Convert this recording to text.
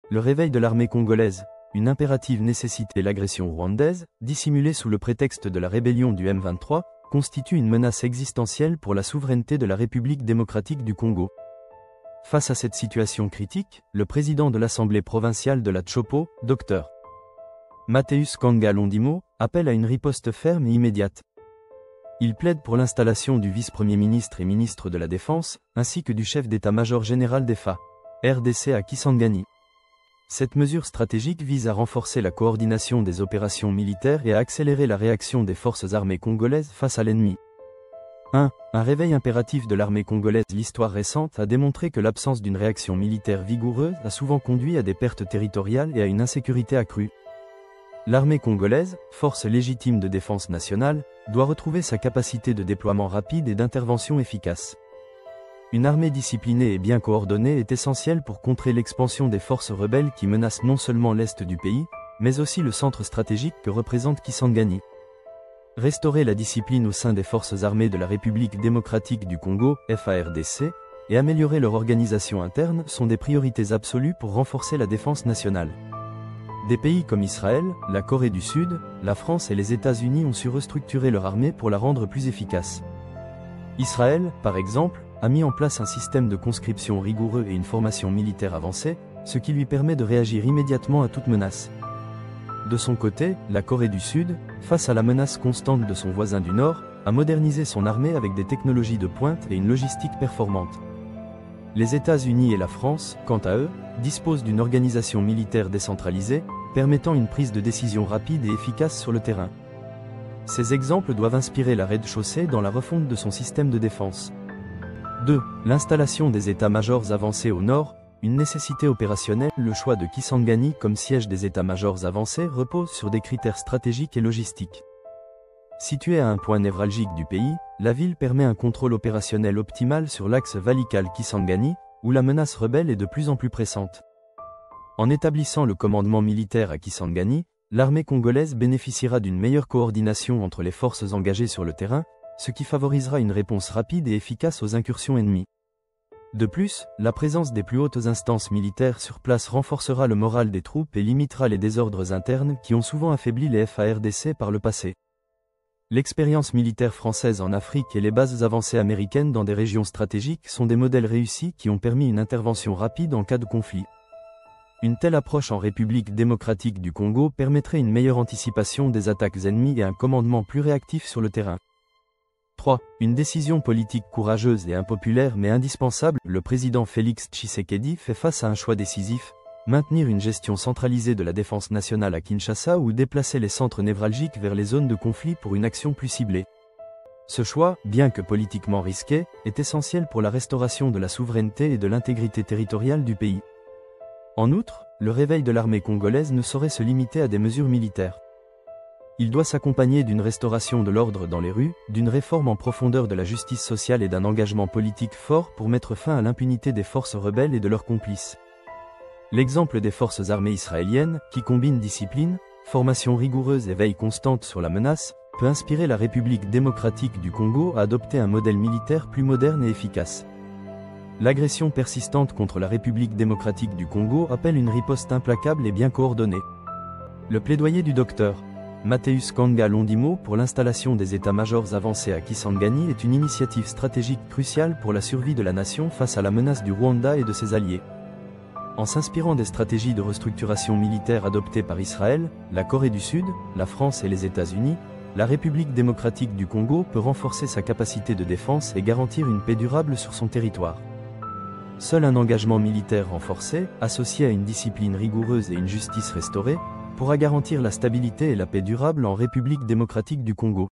Le réveil de l'armée congolaise, une impérative nécessité. L'agression rwandaise, dissimulée sous le prétexte de la rébellion du M23, constitue une menace existentielle pour la souveraineté de la République démocratique du Congo. Face à cette situation critique, le président de l'Assemblée provinciale de la Tshopo, Dr. Mathéus Kanga Londimo, appelle à une riposte ferme et immédiate. Il plaide pour l'installation du vice-premier ministre et ministre de la Défense, ainsi que du chef d'état-major général des FA, RDC à Kisangani. Cette mesure stratégique vise à renforcer la coordination des opérations militaires et à accélérer la réaction des forces armées congolaises face à l'ennemi. 1. Un réveil impératif de l'armée congolaise. L'histoire récente a démontré que l'absence d'une réaction militaire vigoureuse a souvent conduit à des pertes territoriales et à une insécurité accrue. L'armée congolaise, force légitime de défense nationale, doit retrouver sa capacité de déploiement rapide et d'intervention efficace. Une armée disciplinée et bien coordonnée est essentielle pour contrer l'expansion des forces rebelles qui menacent non seulement l'est du pays, mais aussi le centre stratégique que représente Kisangani. Restaurer la discipline au sein des forces armées de la République démocratique du Congo, FARDC, et améliorer leur organisation interne sont des priorités absolues pour renforcer la défense nationale. Des pays comme Israël, la Corée du Sud, la France et les États-Unis ont su restructurer leur armée pour la rendre plus efficace. Israël, par exemple, a mis en place un système de conscription rigoureux et une formation militaire avancée, ce qui lui permet de réagir immédiatement à toute menace. De son côté, la Corée du Sud, face à la menace constante de son voisin du Nord, a modernisé son armée avec des technologies de pointe et une logistique performante. Les États-Unis et la France, quant à eux, disposent d'une organisation militaire décentralisée, permettant une prise de décision rapide et efficace sur le terrain. Ces exemples doivent inspirer la rez-de-chaussée dans la refonte de son système de défense. 2. L'installation des états-majors avancés au nord, une nécessité opérationnelle. Le choix de Kisangani comme siège des états-majors avancés repose sur des critères stratégiques et logistiques. Située à un point névralgique du pays, la ville permet un contrôle opérationnel optimal sur l'axe Valikal-Kisangani, où la menace rebelle est de plus en plus pressante. En établissant le commandement militaire à Kisangani, l'armée congolaise bénéficiera d'une meilleure coordination entre les forces engagées sur le terrain, ce qui favorisera une réponse rapide et efficace aux incursions ennemies. De plus, la présence des plus hautes instances militaires sur place renforcera le moral des troupes et limitera les désordres internes qui ont souvent affaibli les FARDC par le passé. L'expérience militaire française en Afrique et les bases avancées américaines dans des régions stratégiques sont des modèles réussis qui ont permis une intervention rapide en cas de conflit. Une telle approche en République démocratique du Congo permettrait une meilleure anticipation des attaques ennemies et un commandement plus réactif sur le terrain. 3. Une décision politique courageuse et impopulaire mais indispensable. Le président Félix Tshisekedi fait face à un choix décisif, maintenir une gestion centralisée de la défense nationale à Kinshasa ou déplacer les centres névralgiques vers les zones de conflit pour une action plus ciblée. Ce choix, bien que politiquement risqué, est essentiel pour la restauration de la souveraineté et de l'intégrité territoriale du pays. En outre, le réveil de l'armée congolaise ne saurait se limiter à des mesures militaires. Il doit s'accompagner d'une restauration de l'ordre dans les rues, d'une réforme en profondeur de la justice sociale et d'un engagement politique fort pour mettre fin à l'impunité des forces rebelles et de leurs complices. L'exemple des forces armées israéliennes, qui combinent discipline, formation rigoureuse et veille constante sur la menace, peut inspirer la République démocratique du Congo à adopter un modèle militaire plus moderne et efficace. L'agression persistante contre la République démocratique du Congo appelle une riposte implacable et bien coordonnée. Le plaidoyer du Dr. Mathéus Kanga Londimo pour l'installation des états-majors avancés à Kisangani est une initiative stratégique cruciale pour la survie de la nation face à la menace du Rwanda et de ses alliés. En s'inspirant des stratégies de restructuration militaire adoptées par Israël, la Corée du Sud, la France et les États-Unis, la République démocratique du Congo peut renforcer sa capacité de défense et garantir une paix durable sur son territoire. Seul un engagement militaire renforcé, associé à une discipline rigoureuse et une justice restaurée, pourra garantir la stabilité et la paix durable en République démocratique du Congo.